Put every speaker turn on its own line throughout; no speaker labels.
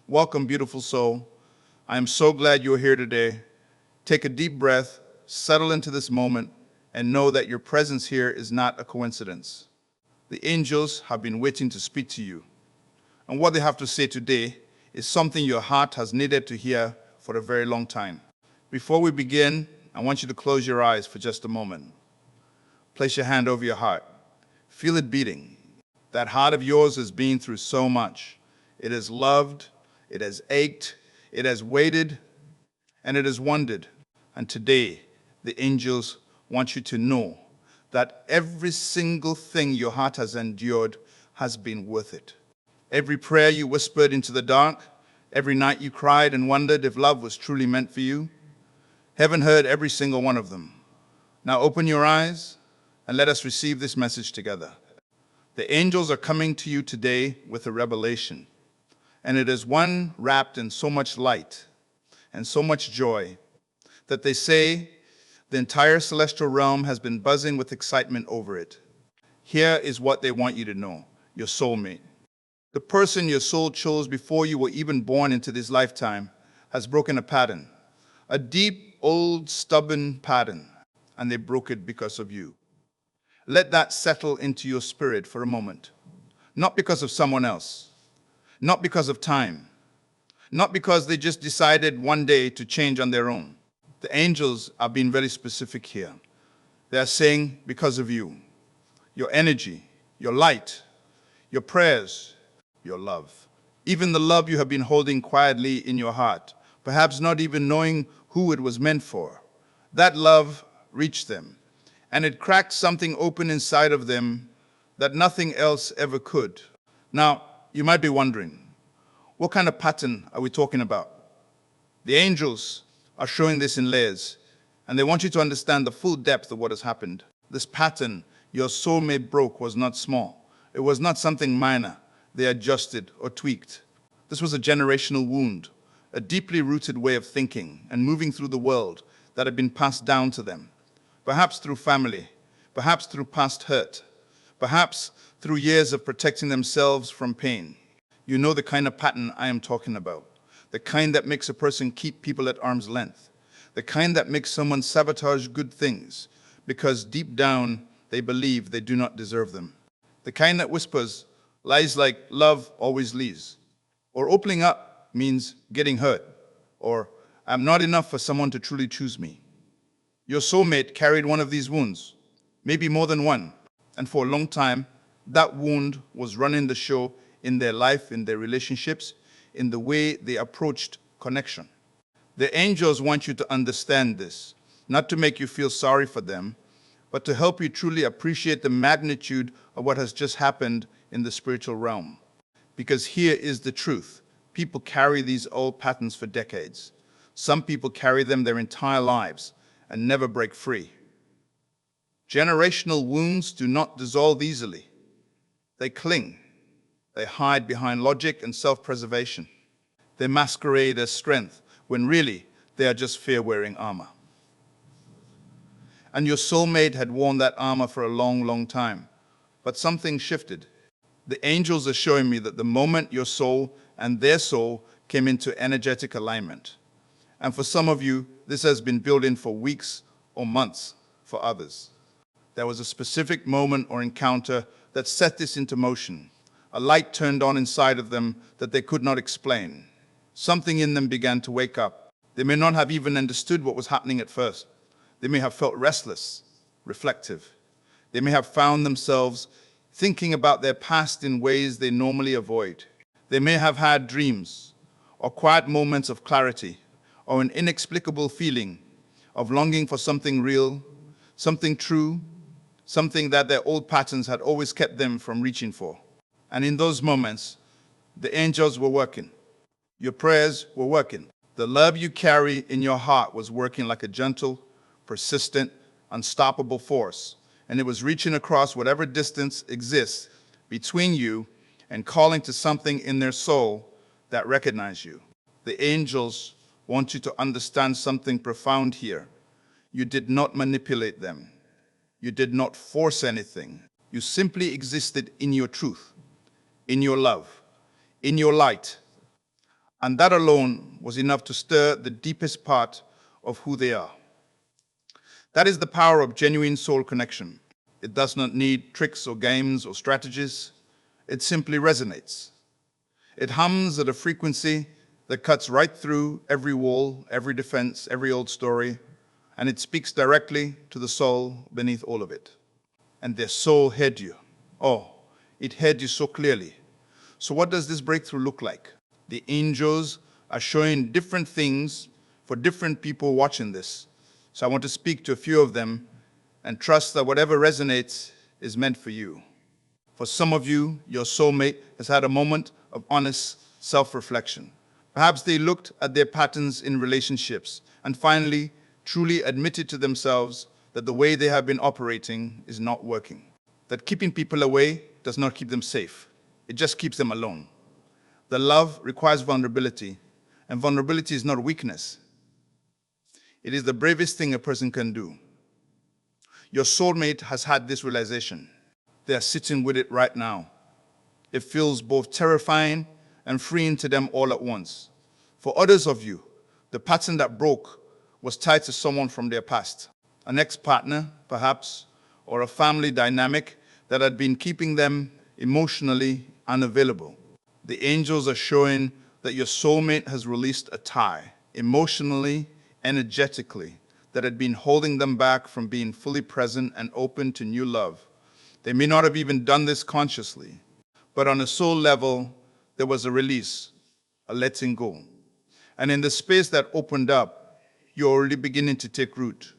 Welcome, beautiful soul. I am so glad you're here today. Take a deep breath, settle into this moment, and know that your presence here is not a coincidence. The angels have been waiting to speak to you. And what they have to say today is something your heart has needed to hear for a very long time. Before we begin, I want you to close your eyes for just a moment. Place your hand over your heart. Feel it beating. That heart of yours has been through so much. It has loved, it has ached, it has waited, and it has wondered. And today, the angels want you to know that every single thing your heart has endured has been worth it. Every prayer you whispered into the dark, every night you cried and wondered if love was truly meant for you, heaven heard every single one of them. Now open your eyes and let us receive this message together. The angels are coming to you today with a revelation, and it is one wrapped in so much light and so much joy that they say the entire celestial realm has been buzzing with excitement over it. Here is what they want you to know: your soulmate. The person your soul chose before you were even born into this lifetime has broken a pattern, a deep, old, stubborn pattern, and they broke it because of you. Let that settle into your spirit for a moment. Not because of someone else, not because of time, not because they just decided one day to change on their own. The angels are being very specific here. They are saying because of you, your energy, your light, your prayers, your love. Even the love you have been holding quietly in your heart, perhaps not even knowing who it was meant for. That love reached them, and it cracked something open inside of them that nothing else ever could. Now, you might be wondering, what kind of pattern are we talking about? The angels are showing this in layers, and they want you to understand the full depth of what has happened. This pattern your soulmate broke was not small. It was not something minor they adjusted or tweaked. This was a generational wound, a deeply rooted way of thinking and moving through the world that had been passed down to them. Perhaps through family, perhaps through past hurt, perhaps through years of protecting themselves from pain. You know the kind of pattern I am talking about, the kind that makes a person keep people at arm's length, the kind that makes someone sabotage good things because deep down they believe they do not deserve them, the kind that whispers lies like love always leaves, or opening up means getting hurt, or I'm not enough for someone to truly choose me. Your soulmate carried one of these wounds, maybe more than one, and for a long time, that wound was running the show in their life, in their relationships, in the way they approached connection. The angels want you to understand this, not to make you feel sorry for them, but to help you truly appreciate the magnitude of what has just happened in the spiritual realm. Because here is the truth. People carry these old patterns for decades. Some people carry them their entire lives and never break free. Generational wounds do not dissolve easily. They cling. They hide behind logic and self-preservation. They masquerade as strength when really they are just fear-wearing armor. And your soulmate had worn that armor for a long, long time. But something shifted. The angels are showing me that the moment your soul and their soul came into energetic alignment. And for some of you, this has been building for weeks or months for others. There was a specific moment or encounter that set this into motion. A light turned on inside of them that they could not explain. Something in them began to wake up. They may not have even understood what was happening at first. They may have felt restless, reflective. They may have found themselves thinking about their past in ways they normally avoid. They may have had dreams or quiet moments of clarity or an inexplicable feeling of longing for something real, something true, something that their old patterns had always kept them from reaching for. And in those moments, the angels were working. Your prayers were working. The love you carry in your heart was working like a gentle, persistent, unstoppable force. And it was reaching across whatever distance exists between you and calling to something in their soul that recognizes you. The angels want you to understand something profound here. You did not manipulate them. You did not force anything. You simply existed in your truth, in your love, in your light. And that alone was enough to stir the deepest part of who they are. That is the power of genuine soul connection. It does not need tricks or games or strategies. It simply resonates. It hums at a frequency that cuts right through every wall, every defense, every old story, and it speaks directly to the soul beneath all of it. And their soul heard you. Oh, it heard you so clearly. So what does this breakthrough look like? The angels are showing different things for different people watching this. So I want to speak to a few of them and trust that whatever resonates is meant for you. For some of you, your soulmate has had a moment of honest self-reflection. Perhaps they looked at their patterns in relationships and finally truly admitted to themselves that the way they have been operating is not working. That keeping people away does not keep them safe. It just keeps them alone. The love requires vulnerability, and vulnerability is not weakness. It is the bravest thing a person can do. Your soulmate has had this realization. They are sitting with it right now. It feels both terrifying and freeing to them all at once. For others of you, the pattern that broke was tied to someone from their past, an ex-partner, perhaps, or a family dynamic that had been keeping them emotionally unavailable. The angels are showing that your soulmate has released a tie, emotionally, energetically, that had been holding them back from being fully present and open to new love. They may not have even done this consciously, but on a soul level, there was a release, a letting go. And in the space that opened up, you're already beginning to take root.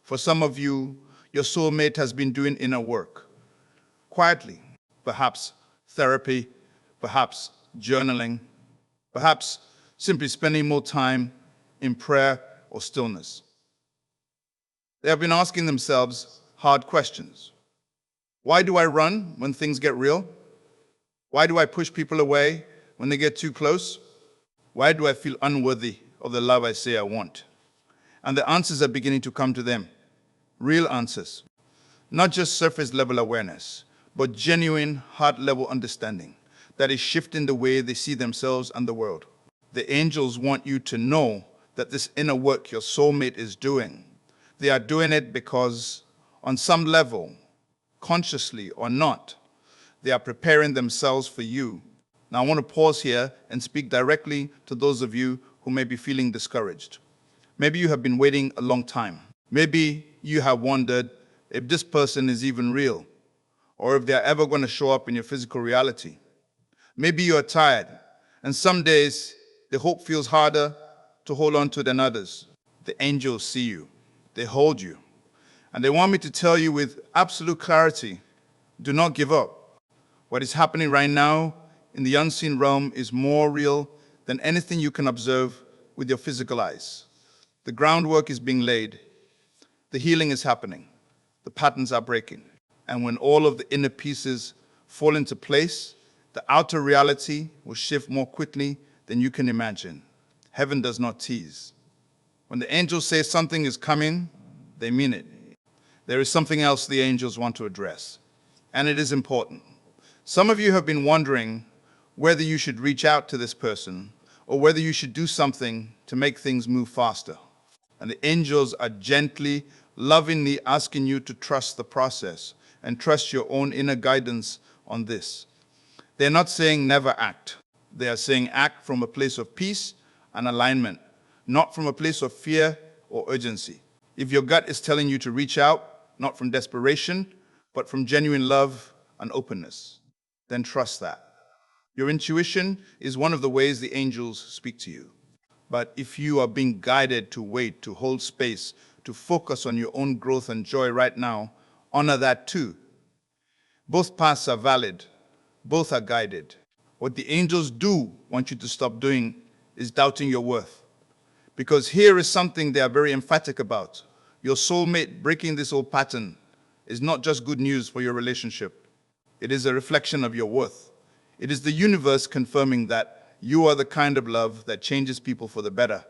For some of you, your soulmate has been doing inner work, quietly, perhaps therapy, perhaps journaling, perhaps simply spending more time in prayer or stillness. They have been asking themselves hard questions. Why do I run when things get real? Why do I push people away when they get too close? Why do I feel unworthy of the love I say I want? And the answers are beginning to come to them. Real answers. Not just surface level awareness, but genuine heart level understanding that is shifting the way they see themselves and the world. The angels want you to know that this inner work your soulmate is doing, they are doing it because on some level, consciously or not, they are preparing themselves for you. Now I want to pause here and speak directly to those of you who may be feeling discouraged. Maybe you have been waiting a long time. Maybe you have wondered if this person is even real, or if they're ever going to show up in your physical reality. Maybe you're tired, and some days the hope feels harder to hold on to than others. The angels see you, they hold you, and they want me to tell you with absolute clarity, do not give up. What is happening right now in the unseen realm is more real than anything you can observe with your physical eyes. The groundwork is being laid, the healing is happening, the patterns are breaking. And when all of the inner pieces fall into place, the outer reality will shift more quickly than you can imagine. Heaven does not tease. When the angels say something is coming, they mean it. There is something else the angels want to address, and it is important. Some of you have been wondering whether you should reach out to this person or whether you should do something to make things move faster. And the angels are gently, lovingly asking you to trust the process and trust your own inner guidance on this. They're not saying never act. They are saying act from a place of peace and alignment, not from a place of fear or urgency. If your gut is telling you to reach out, not from desperation, but from genuine love and openness, then trust that. Your intuition is one of the ways the angels speak to you. But if you are being guided to wait, to hold space, to focus on your own growth and joy right now, honor that too. Both paths are valid. Both are guided. What the angels do want you to stop doing is doubting your worth. Because here is something they are very emphatic about. Your soulmate breaking this old pattern is not just good news for your relationship. It is a reflection of your worth. It is the universe confirming that you are the kind of love that changes people for the better.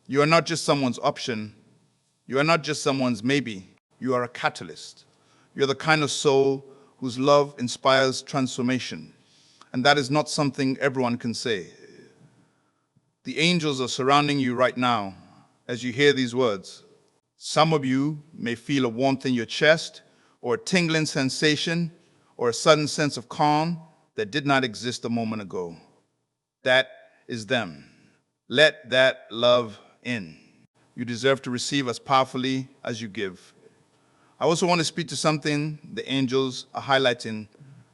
You are not just someone's option. You are not just someone's maybe. You are a catalyst. You're the kind of soul whose love inspires transformation. And that is not something everyone can say. The angels are surrounding you right now as you hear these words. Some of you may feel a warmth in your chest, or a tingling sensation, or a sudden sense of calm that did not exist a moment ago. That is them. Let that love in. You deserve to receive as powerfully as you give. I also want to speak to something the angels are highlighting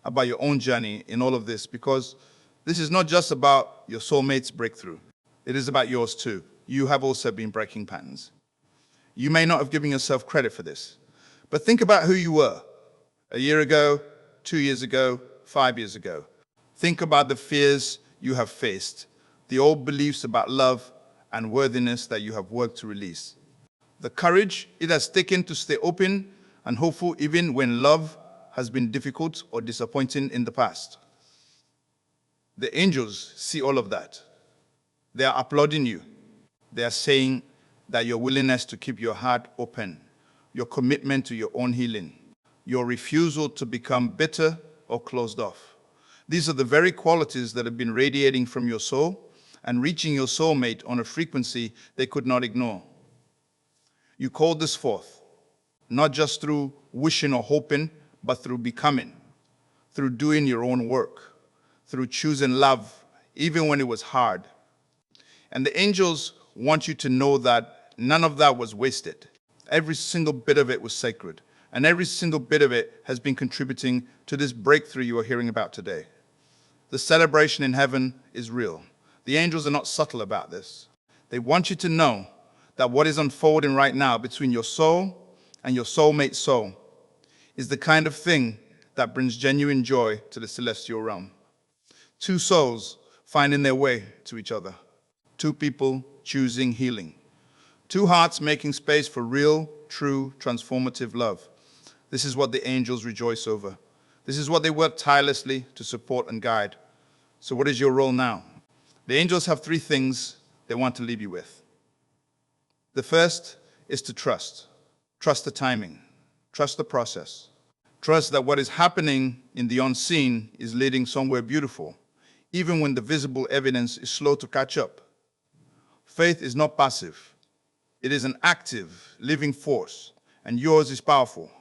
about your own journey in all of this, because this is not just about your soulmate's breakthrough. It is about yours too. You have also been breaking patterns. You may not have given yourself credit for this, but think about who you were a year ago, 2 years ago, 5 years ago. Think about the fears you have faced, the old beliefs about love and worthiness that you have worked to release. The courage it has taken to stay open and hopeful even when love has been difficult or disappointing in the past. The angels see all of that. They are applauding you. They are saying that your willingness to keep your heart open, your commitment to your own healing, your refusal to become bitter or closed off. These are the very qualities that have been radiating from your soul and reaching your soulmate on a frequency they could not ignore. You called this forth, not just through wishing or hoping, but through becoming, through doing your own work, through choosing love, even when it was hard. And the angels want you to know that none of that was wasted. Every single bit of it was sacred, and every single bit of it has been contributing to this breakthrough you are hearing about today. The celebration in heaven is real. The angels are not subtle about this. They want you to know that what is unfolding right now between your soul and your soulmate's soul is the kind of thing that brings genuine joy to the celestial realm. Two souls finding their way to each other. Two people choosing healing. Two hearts making space for real, true, transformative love. This is what the angels rejoice over. This is what they work tirelessly to support and guide. So what is your role now? The angels have three things they want to leave you with. The first is to trust. Trust the timing. Trust the process. Trust that what is happening in the unseen is leading somewhere beautiful, even when the visible evidence is slow to catch up. Faith is not passive. It is an active, living force, and yours is powerful.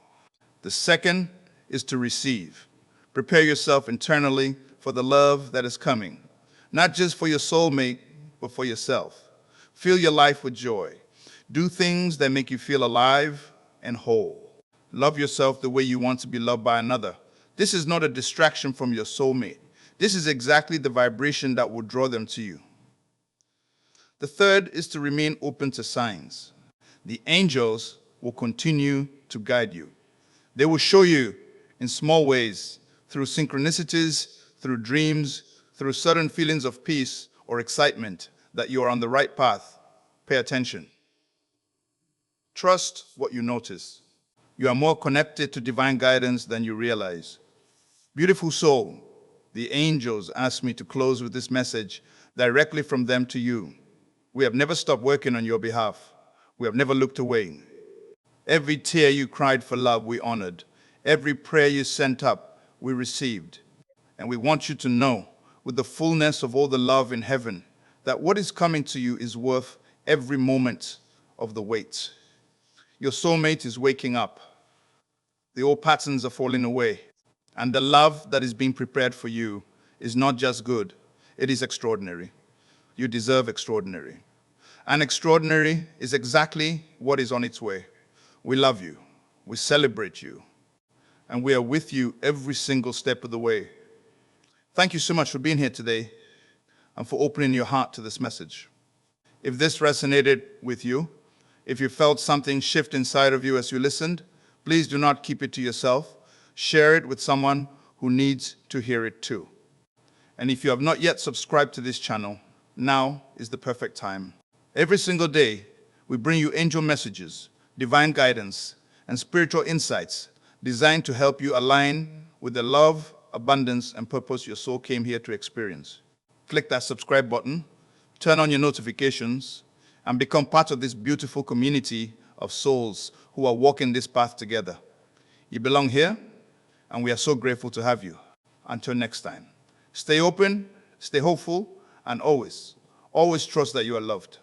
The second is to receive. Prepare yourself internally for the love that is coming, not just for your soulmate, but for yourself. Fill your life with joy. Do things that make you feel alive and whole. Love yourself the way you want to be loved by another. This is not a distraction from your soulmate. This is exactly the vibration that will draw them to you. The third is to remain open to signs. The angels will continue to guide you. They will show you in small ways, through synchronicities, through dreams, through sudden feelings of peace or excitement, that you are on the right path. Pay attention. Trust what you notice. You are more connected to divine guidance than you realize. Beautiful soul, the angels asked me to close with this message directly from them to you. We have never stopped working on your behalf. We have never looked away. Every tear you cried for love, we honored. Every prayer you sent up, we received. And we want you to know, with the fullness of all the love in heaven, that what is coming to you is worth every moment of the wait. Your soulmate is waking up. The old patterns are falling away. And the love that is being prepared for you is not just good, it is extraordinary. You deserve extraordinary. And extraordinary is exactly what is on its way. We love you. We celebrate you. And we are with you every single step of the way. Thank you so much for being here today and for opening your heart to this message. If this resonated with you, if you felt something shift inside of you as you listened, please do not keep it to yourself. Share it with someone who needs to hear it too. And if you have not yet subscribed to this channel, now is the perfect time. Every single day, we bring you angel messages, divine guidance, and spiritual insights designed to help you align with the love, abundance, and purpose your soul came here to experience. Click that subscribe button, turn on your notifications, and become part of this beautiful community of souls who are walking this path together. You belong here, and we are so grateful to have you. Until next time, stay open, stay hopeful, and always Always trust that you are loved.